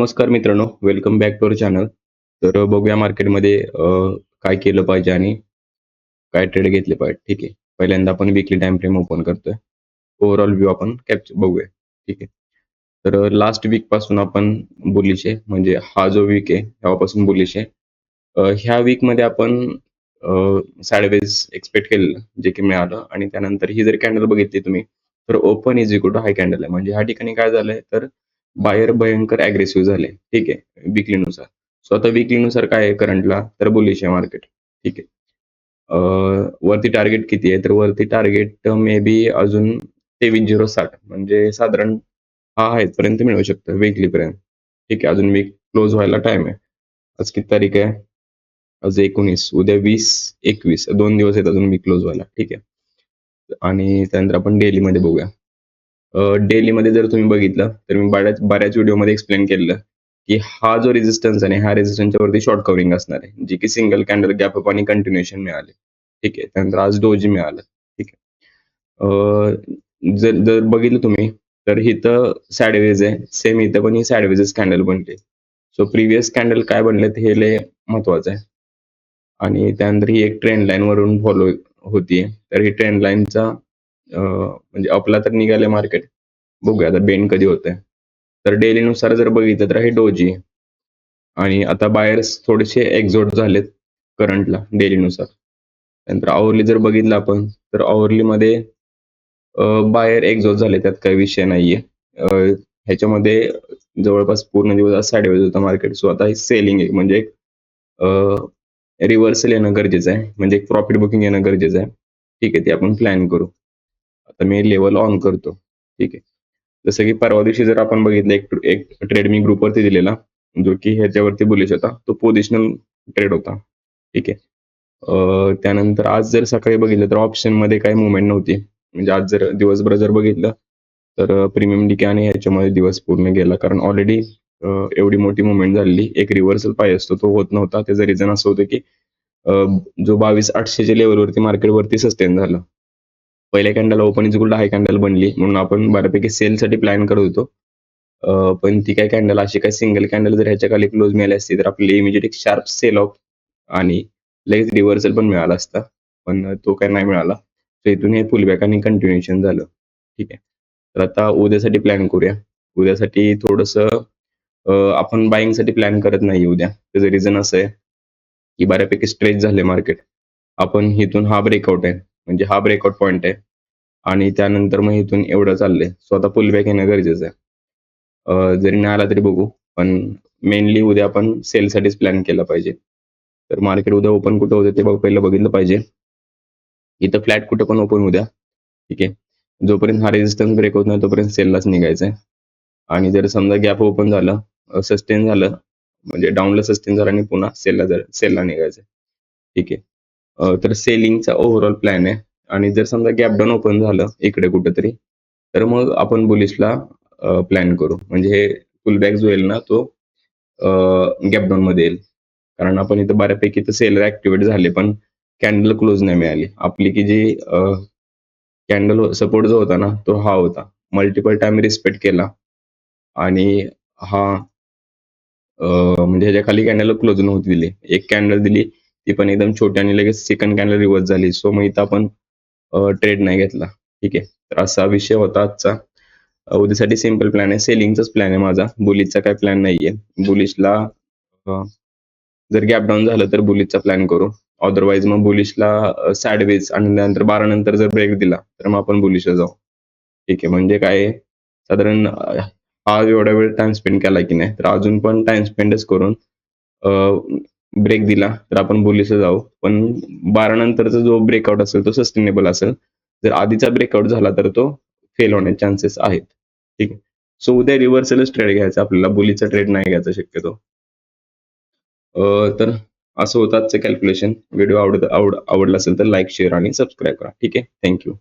नमस्कार मित्रांनो, welcome back to our channel. तर बघूया मार्केटमध्ये काय केलं पाहिजे आणि काय ट्रेड घेतले पाहिजे. ठीक आहे. पहिल्यांदा आपण वीकली टाइम फ्रेम ओपन करतोय. ओव्हरऑल व्यू आपण कॅप्चर बघूया. ठीक आहे. तर लास्ट वीक पासून आपण बुलिश आहे. म्हणजे हा जो वीक आहे तेव्हापासून बुलिश आहे. ह्या वीकमध्ये आपण साइडवेज एक्सपेक्ट केलेलं, जे की मिळालं आणि त्यानंतर ही जर कॅन्डल बघितली तुम्ही, तर open is equal to high candle आहे. म्हणजे ह्या ठिकाणी काय झालंय, तर बायर भयंकर अग्रेसिव्ह झाले. ठीक आहे, विकलीनुसार. सो आता विकलीनुसार काय आहे करंटला, तर बुलिश आहे मार्केट. ठीक आहे. वरती टार्गेट किती आहे, तर वरती टार्गेट मे बी अजून 23,060 म्हणजे साधारण हा पर्यंत मिळू शकतं वीकलीपर्यंत. ठीक आहे, अजून वीक क्लोज व्हायला टाइम आहे. आज किती तारीख आहे? आज 19, उद्या 20, 21 2 दिवस आहेत अजून वीक क्लोज व्हायला. ठीक आहे. आणि त्यानंतर आपण डेलीमध्ये बघूया. डेलीमध्ये जर तुम्ही बघितलं, तर मी बऱ्याच बऱ्याच व्हिडिओमध्ये एक्सप्लेन केलेलं, की हा जो रेझिस्टन्स आहे, ह्या रेझिस्टन्सच्या वरती शॉर्ट कव्हरिंग असणार आहे, जी की सिंगल कॅन्डल गॅप अप आणि कंटिन्युएशन मिळाले. ठीक आहे. त्यानंतर आज डोजी मिळालं. ठीक आहे. जर जर बघितलं तुम्ही, तर इथं साइडवेज आहे. सेम इथं पण ही साइडवेजच कॅन्डल बनली. सो प्रिव्हियस कॅन्डल काय बनलेत हे लय महत्वाचं आहे. आणि त्यानंतर ही एक ट्रेंड लाईन वरून फॉलो होतीये. तर ही ट्रेंड लाईनचा म्हणजे अपला तर निघालंय मार्केट. बघूया आता बेंड कधी होतंय. तर डेलीनुसार जर बघितलं तर हे डोजी आहे. आणि आता बायर्स थोडेसे एक्झॉट झालेत करंटला डेलीनुसार. नंतर आवरली जर बघितलं आपण, तर आवरलीमध्ये बायर एक्झॉस्ट झाले, त्यात काही विषय नाहीये. ह्याच्यामध्ये जवळपास पूर्ण दिवस आज साइडवेज होता मार्केट. सो आता सेलिंग आहे, म्हणजे रिव्हर्सल येणं गरजेचं आहे. म्हणजे एक प्रॉफिट बुकिंग येणं गरजेचं आहे. ठीक आहे, ते आपण प्लॅन करू. आता मी लेवल ऑन करतो. ठीक आहे. जसं की परवा दिवशी जर आपण बघितलं, एक एक ट्रेड मी ग्रुपवरती दिलेला, जो की ह्याच्यावरती बुलिश होता. तो पोझिशनल ट्रेड होता. ठीक आहे. त्यानंतर आज जर सकाळी बघितलं तर ऑप्शनमध्ये काही मूव्हमेंट नव्हती. म्हणजे आज जर दिवसभर जर बघितलं, तर प्रीमियम डीके आणि ह्याच्यामध्ये दिवस पूर्ण गेला. कारण ऑलरेडी एवढी मोठी मूव्हमेंट झालेली. एक रिव्हर्सल पाहिजे असतो, तो होत नव्हता. त्याचं रिझन असं होतं की अ, जो 22,800च्या लेव्हलवरती मार्केटवरती सस्टेन झालं. पहिल्या कॅन्डलला open is equal to high candle बनली, म्हणून आपण बऱ्यापैकी सेलसाठी प्लॅन करत होतो. पण ती काय कॅन्डल अशी काय सिंगल कॅन्डल जर ह्याच्या खाली क्लोज मिळाली असती, तर आपल्याला इमिजिएट एक शार्प सेल ऑफ आणि लगेच रिव्हर्सल पण मिळाला असता. पण तो काय नाही मिळाला. तर इथून हे पुलबॅक आणि कंटिन्युएशन झालं. ठीक आहे. तर आता उद्यासाठी प्लॅन करूया. उद्यासाठी थोडंसं आपण बायिंगसाठी प्लॅन करत नाही उद्या. त्याचं रिझन असं आहे, की बऱ्यापैकी स्ट्रेच झाले मार्केट. आपण इथून हा ब्रेकआउट आहे, म्हणजे हा ब्रेकआउट पॉइंट आहे आणि त्यानंतर मग इथून एवढं चाललंय. सो आता पुलबॅक येणं गरजेचं आहे. जरी नाही आला तरी बघू, पण मेनली उद्या आपण सेलसाठीच प्लॅन केला पाहिजे. तर मार्केट उद्या ओपन कुठं होतं ते पहिलं बघितलं पाहिजे. इथं फ्लॅट कुठं पण ओपन उद्या. ठीक आहे. जोपर्यंत हा रेझिस्टन्स ब्रेक होत नाही तोपर्यंत सेललाच निघायचं आहे. आणि जर समजा गॅप ओपन झालं, सस्टेन झालं, म्हणजे डाऊनला सस्टेन झालं आणि पुन्हा सेलला निघायचं. ठीक आहे. तर सेलिंगचा ओव्हरऑल प्लॅन आहे. आणि जर समजा गॅप डाऊन ओपन झालं इकडे कुठेतरी, तर मग आपण बुलिशला प्लॅन करू. म्हणजे हे पुलबॅक जो येईल ना, तो गॅप डाऊन मध्ये येईल. कारण आपण इथं बऱ्यापैकी तर सेलर ऍक्टिव्हेट झाले, पण कॅन्डल क्लोज नाही मिळाली. आपली की जी कॅन्डल सपोर्ट जो होता ना, तो हा होता. मल्टिपल टाइम रिस्पेक्ट केला आणि हा म्हणजे ह्याच्या खाली कॅन्डल क्लोज नव्हती दिली. एक कॅन्डल दिली, ती पण एकदम छोटी आणि लगेच सेकंड कॅन्डल रिव्हर्स झाली. सो मग इथं आपण ट्रेड नाही घेतला. ठीक आहे. तर असा विषय होता आजचा. उद्यासाठी सिंपल प्लॅन आहे. सेलिंगचाच प्लॅन आहे माझा. बुलिशचा काही प्लॅन नाहीये. बुलिशला जर गॅप डाऊन झालं तर बुलिशचा प्लॅन करू. अदरवाईज मग बुलिशला साइडवेज आणि नंतर 12 नंतर जर ब्रेक दिला, तर मग आपण बुलिशला जाऊ. ठीक आहे. म्हणजे काय आहे, साधारण हा एवढा वेळ टाइम स्पेंड केला की नाही, तर अजून पण टाइम स्पेंडच करून ब्रेक दिला तर आपण बुलिशला जाऊ. पण 12 नंतरचा जो ब्रेकआउट असेल तो सस्टेनेबल असेल. जर आधीचा ब्रेकआउट झाला तर तो फेल होण्याचे चान्सेस आहेत. ठीक आहे. सो उद्या रिव्हर्सलच ट्रेड घ्यायचा आपल्याला, बुलिशचा ट्रेड नाही घ्यायचा शक्यतो. तर असं होतं आजचं कॅल्क्युलेशन. व्हिडिओ आवडला असेल तर लाईक, शेअर आणि सबस्क्राईब करा. ठीक आहे. Thank you.